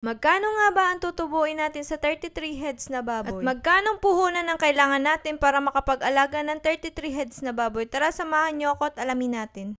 Magkano nga ba ang tutubuin natin sa 33 heads na baboy? At magkanong puhunan ang kailangan natin para makapag-alaga ng 33 heads na baboy? Tara, samahan niyo ako at alamin natin.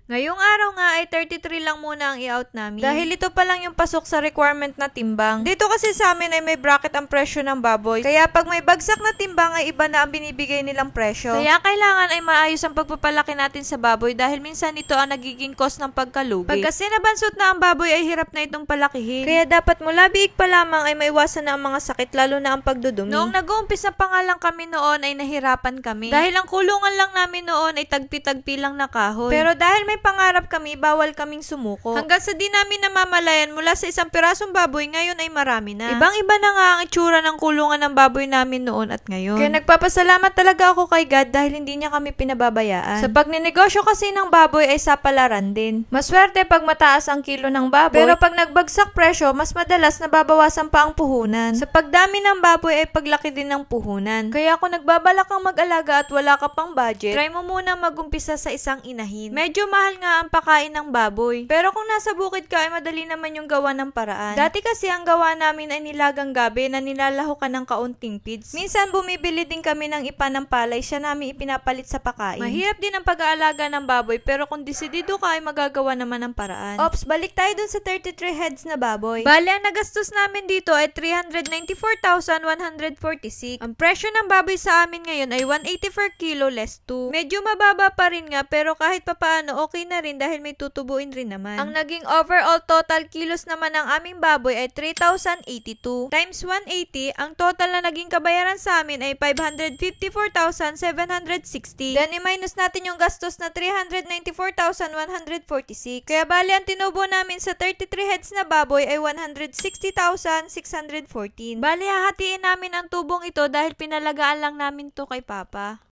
Ngayong araw nga ay 33 lang muna ang i-out namin. Dahil ito pa lang yung pasok sa requirement na timbang. Dito kasi sa amin ay may bracket ang presyo ng baboy. Kaya pag may bagsak na timbang ay iba na ang binibigay nilang presyo. Kaya kailangan ay maayos ang pagpapalaki natin sa baboy dahil minsan ito ang nagiging cost ng pagkalugi. Pag kasi nabansot na ang baboy ay hirap na itong palakihin. Kaya dapat mula biig pa lamang ay maiwasan na ang mga sakit lalo na ang pagdudumi. Noong nag-uumpisa pa nga lang kami noon ay nahirapan kami. Dahil ang kulungan lang namin noon ay tagpi-tagpi lang na kahoy. Pero dahil may pangarap kami, bawal kaming sumuko. Hanggang sa di namin namamalayan mula sa isang pirasong baboy, ngayon ay marami na. Ibang-iba na nga ang itsura ng kulungan ng baboy namin noon at ngayon. Kaya nagpapasalamat talaga ako kay God dahil hindi niya kami pinababayaan. Sa pagninegosyo kasi ng baboy ay sapalaran din. Maswerte pag mataas ang kilo ng baboy, pero pag nagbagsak presyo, mas madalas nababawasan pa ang puhunan. Sa pagdami ng baboy ay paglaki din ng puhunan. Kaya kung nagbabalak kang mag-alaga at wala ka pang budget, try mo muna mag-umpisa sa isang inahin. Medyo mahal nga ang pakain ng baboy. Pero kung nasa bukid ka ay madali naman yung gawa ng paraan. Dati kasi ang gawa namin ay nilagang gabi na nilalahukan ng kaunting feeds. Minsan bumibili din kami ng ipa ng palay, siya namin ipinapalit sa pakain. Mahirap din ang pag-aalaga ng baboy pero kung desidido ka ay magagawa naman ng paraan. Ops, balik tayo dun sa 33 heads na baboy. Bale, ang nagastos namin dito ay 394,146. Ang presyo ng baboy sa amin ngayon ay 180 per kilo less 2. Medyo mababa pa rin nga pero kahit papaano okay na rin dahil may tutubuin rin naman. Ang naging overall total kilos naman ng aming baboy ay 3,082. Times 180, ang total na naging kabayaran sa amin ay 554,760. Then i-minus natin yung gastos na 394,146. Kaya bali ang tinubo namin sa 33 heads na baboy ay 160,614. Bali hahatiin namin ang tubong ito dahil pinalagaan lang namin to kay Papa.